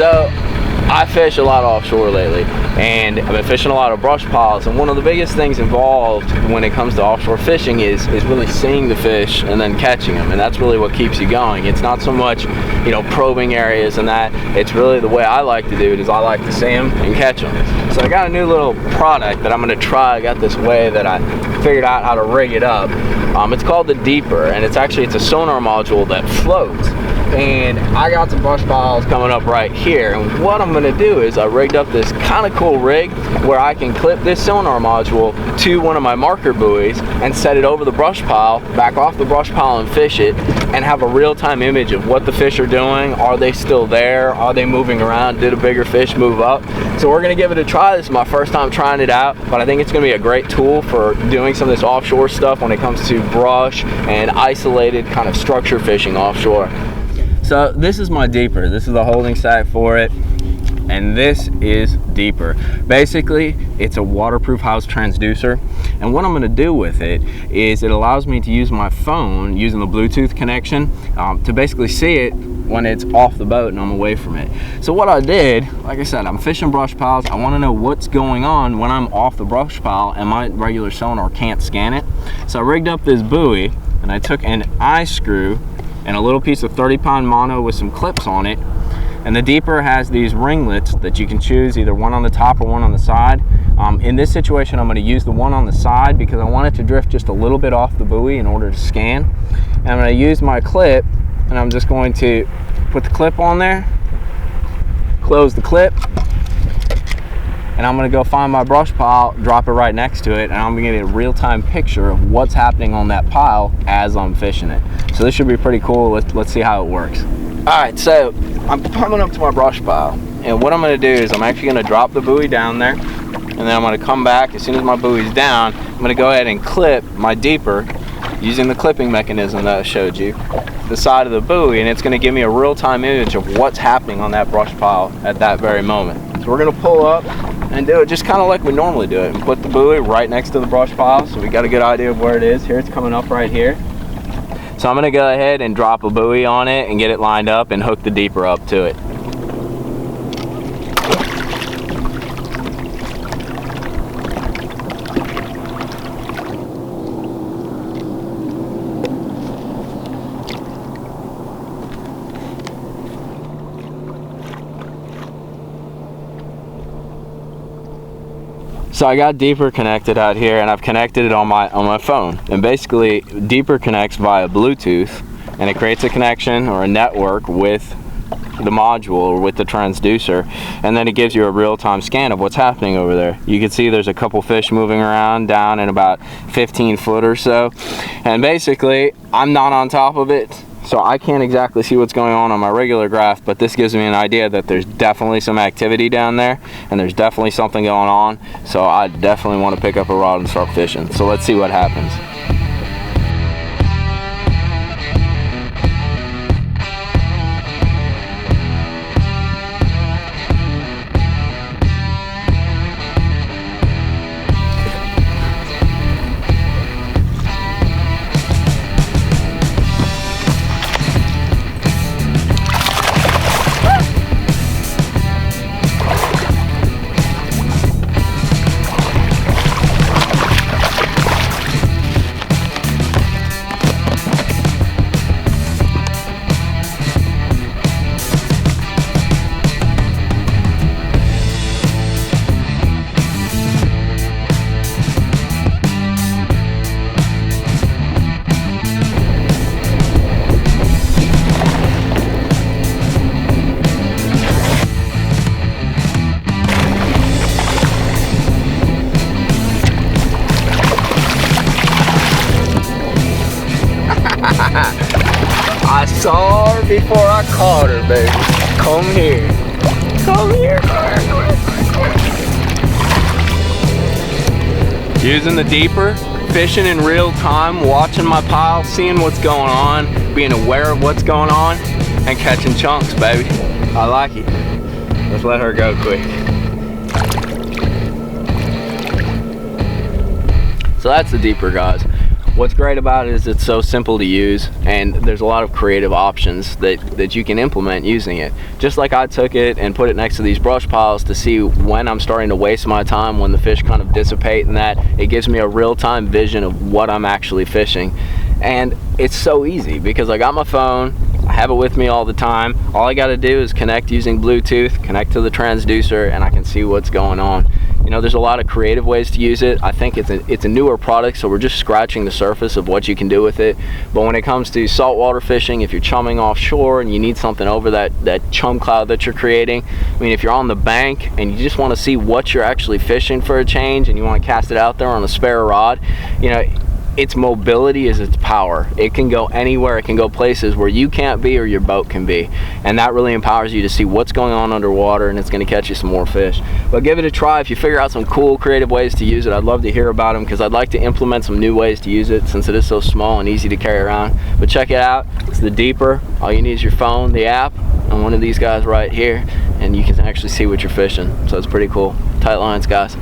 So I fish a lot offshore lately, and I've been fishing a lot of brush piles, and one of the biggest things involved when it comes to offshore fishing is really seeing the fish and then catching them, and that's really what keeps you going. It's not so much, you know, probing areas and that. It's really the way I like to do it is I like to see them and catch them. So I got a new little product that I'm going to try. I got this way that I figured out how to rig it up. It's called the Deeper, and it's a sonar module that floats. And I got some brush piles coming up right here, and what I'm going to do is I rigged up this kind of cool rig where I can clip this sonar module to one of my marker buoys and set it over the brush pile, back off the brush pile and fish it, and have a real-time image of what the fish are doing. Are they still there? Are they moving around? Did a bigger fish move up? So we're going to give it a try. This is my first time trying it out, but I think it's going to be a great tool for doing some of this offshore stuff when it comes to brush and isolated kind of structure fishing offshore. So this is my Deeper. This is the holding site for it, and this is Deeper. Basically, it's a waterproof house transducer, and what I'm going to do with it is it allows me to use my phone using the Bluetooth connection to basically see it when it's off the boat and I'm away from it. So what I did, like I said, I'm fishing brush piles. I want to know what's going on when I'm off the brush pile and my regular sonar can't scan it. So I rigged up this buoy, and I took an eye screw and a little piece of 30-pound mono with some clips on it, and the Deeper has these ringlets that you can choose, either one on the top or one on the side. In this situation, I'm going to use the one on the side because I want it to drift just a little bit off the buoy in order to scan. And I'm going to use my clip, and I'm just going to put the clip on there, close the clip, and I'm going to go find my brush pile, drop it right next to it, and I'm going to get a real-time picture of what's happening on that pile as I'm fishing it. So this should be pretty cool. Let's see how it works. Alright, so I'm coming up to my brush pile, and what I'm going to do is I'm actually going to drop the buoy down there, and then I'm going to come back. As soon as my buoy's down, I'm going to go ahead and clip my Deeper using the clipping mechanism that I showed you, the side of the buoy, and it's going to give me a real-time image of what's happening on that brush pile at that very moment. So we're going to pull up and do it just kind of like we normally do it, and put the buoy right next to the brush pile so we got a good idea of where it is. Here it's coming up right here. So I'm going to go ahead and drop a buoy on it and get it lined up and hook the Deeper up to it. So I got Deeper connected out here, and I've connected it on my phone. And basically, Deeper connects via Bluetooth, and it creates a connection or a network with the module or with the transducer, and then it gives you a real-time scan of what's happening over there. You can see there's a couple fish moving around down in about 15 foot or so, and basically I'm not on top of it, so I can't exactly see what's going on my regular graph, but this gives me an idea that there's definitely some activity down there, and there's definitely something going on, so I definitely want to pick up a rod and start fishing. So let's see what happens. I saw her before I caught her, baby. Come here. Come here, come here. Using the Deeper, fishing in real time, watching my pile, seeing what's going on, being aware of what's going on, and catching chunks, baby. I like it. Let's let her go quick. So that's the Deeper, guys. What's great about it is it's so simple to use, and there's a lot of creative options that you can implement using it. Just like I took it and put it next to these brush piles to see when I'm starting to waste my time, when the fish kind of dissipate, and that it gives me a real-time vision of what I'm actually fishing. And it's so easy because I got my phone, I have it with me all the time. All I got to do is connect using Bluetooth, connect to the transducer, and I can see what's going on. You know, there's a lot of creative ways to use it. I think it's a newer product, so we're just scratching the surface of what you can do with it. But when it comes to saltwater fishing, if you're chumming offshore and you need something over that chum cloud that you're creating, I mean, if you're on the bank and you just want to see what you're actually fishing for a change and you want to cast it out there on a spare rod, you know, its mobility is its power. It can go anywhere. It can go places where you can't be or your boat can be, and that really empowers you to see what's going on underwater, and it's going to catch you some more fish. But give it a try. If you figure out some cool creative ways to use it, I'd love to hear about them, because I'd like to implement some new ways to use it since it is so small and easy to carry around. But check it out. It's the Deeper. All you need is your phone, the app, and one of these guys right here, and you can actually see what you're fishing. So it's pretty cool. Tight lines, guys.